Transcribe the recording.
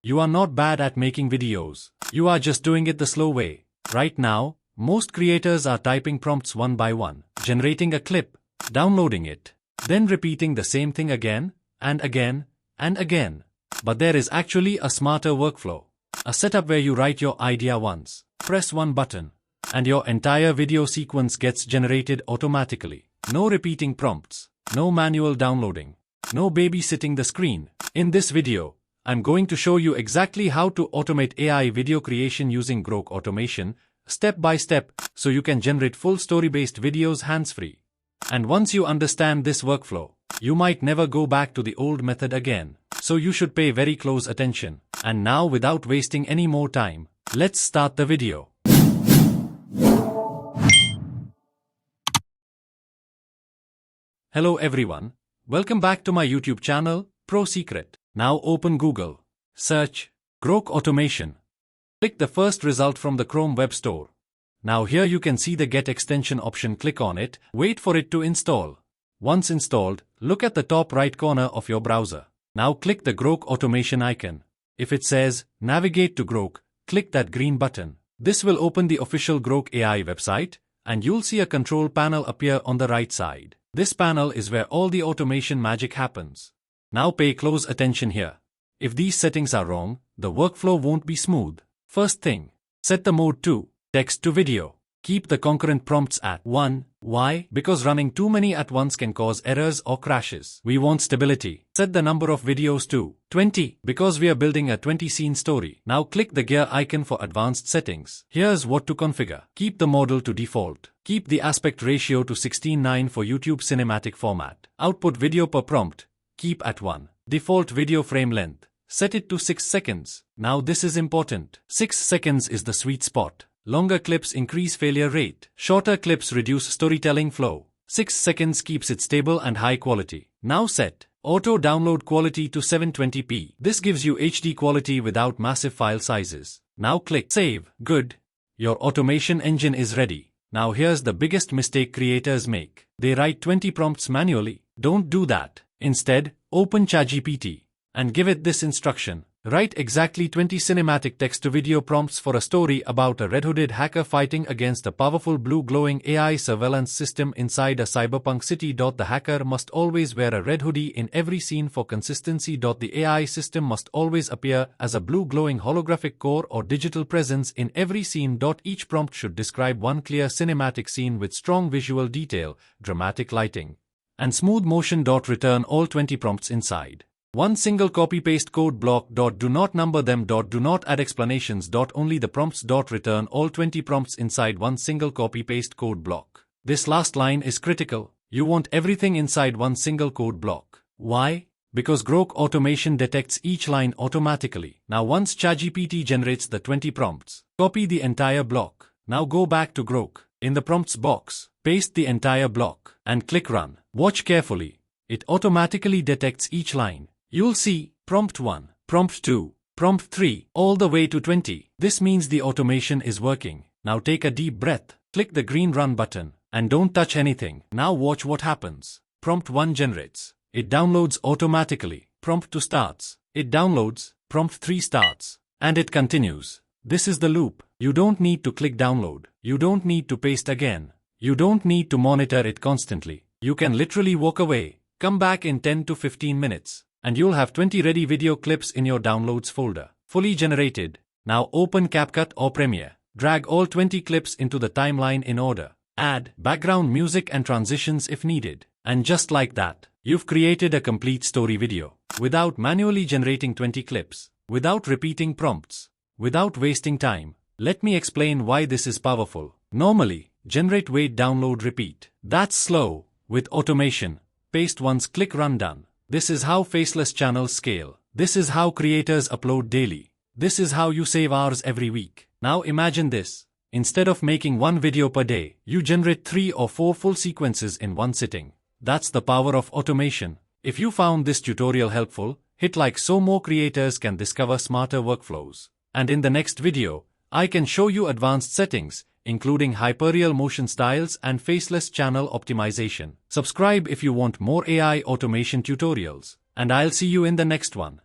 You are not bad at making videos. You are just doing it the slow way. Right now, most creators are typing prompts one by one, generating a clip, downloading it, then repeating the same thing again, and again, and again. But there is actually a smarter workflow. A setup where you write your idea once, press one button, and your entire video sequence gets generated automatically. No repeating prompts, no manual downloading, no babysitting the screen. In this video, I'm going to show you exactly how to automate AI video creation using Grok Automation, step by step, so you can generate full story-based videos hands-free. And once you understand this workflow, you might never go back to the old method again. So you should pay very close attention. And now, without wasting any more time, let's start the video. Hello everyone, welcome back to my YouTube channel, Pro Secret. Now open Google, search Grok Automation. Click the first result from the Chrome Web Store. Now here you can see the Get Extension option. Click on it, wait for it to install. Once installed, look at the top right corner of your browser. Now click the Grok Automation icon. If it says, Navigate to Grok, click that green button. This will open the official Grok AI website, and you'll see a control panel appear on the right side. This panel is where all the automation magic happens. Now pay close attention here. If these settings are wrong, the workflow won't be smooth. First thing, set the mode to text to video. Keep the concurrent prompts at 1. Why? Because running too many at once can cause errors or crashes. We want stability. Set the number of videos to 20 because we are building a 20-scene story. Now click the gear icon for advanced settings. Here's what to configure. Keep the model to default. Keep the aspect ratio to 16:9 for YouTube cinematic format. Output video per prompt, keep at 1. Default video frame length, set it to 6 seconds. Now this is important. 6 seconds is the sweet spot. Longer clips increase failure rate. Shorter clips reduce storytelling flow. 6 seconds keeps it stable and high quality. Now set auto download quality to 720p. This gives you HD quality without massive file sizes. Now click Save. Good. Your automation engine is ready. Now here's the biggest mistake creators make. They write 20 prompts manually. Don't do that. Instead, open ChatGPT and give it this instruction. Write exactly 20 cinematic text-to-video prompts for a story about a red-hooded hacker fighting against a powerful blue glowing AI surveillance system inside a cyberpunk city. The hacker must always wear a red hoodie in every scene for consistency. The AI system must always appear as a blue glowing holographic core or digital presence in every scene. Each prompt should describe one clear cinematic scene with strong visual detail, dramatic lighting, and smooth motion. Return all 20 prompts inside one single copy-paste code block. Do not number them. Do not add explanations. Only the prompts. Return all 20 prompts inside one single copy-paste code block. This last line is critical. You want everything inside one single code block. Why? Because Grok Automation detects each line automatically. Now once ChatGPT generates the 20 prompts, copy the entire block. Now go back to Grok. In the prompts box, paste the entire block and click Run. Watch carefully. It automatically detects each line. You'll see prompt 1, prompt 2, prompt 3, all the way to 20. This means the automation is working. Now take a deep breath, click the green Run button, and don't touch anything. Now watch what happens. Prompt 1 generates. It downloads automatically. Prompt 2 starts. It downloads. Prompt 3 starts. And it continues. This is the loop. You don't need to click download. You don't need to paste again. You don't need to monitor it constantly. You can literally walk away, come back in 10 to 15 minutes. And you'll have 20 ready video clips in your downloads folder, fully generated. Now open CapCut or Premiere. Drag all 20 clips into the timeline in order. Add background music and transitions if needed. And just like that, you've created a complete story video. Without manually generating 20 clips. Without repeating prompts. Without wasting time. Let me explain why this is powerful. Normally, generate, wait, download, repeat. That's slow. With automation, paste once, click, run, done. This is how faceless channels scale. This is how creators upload daily. This is how you save hours every week. Now imagine this. Instead of making one video per day, you generate 3 or 4 full sequences in one sitting. That's the power of automation. If you found this tutorial helpful, hit like so more creators can discover smarter workflows. And in the next video, I can show you advanced settings, including hyperreal motion styles and faceless channel optimization. Subscribe if you want more AI automation tutorials, and I'll see you in the next one.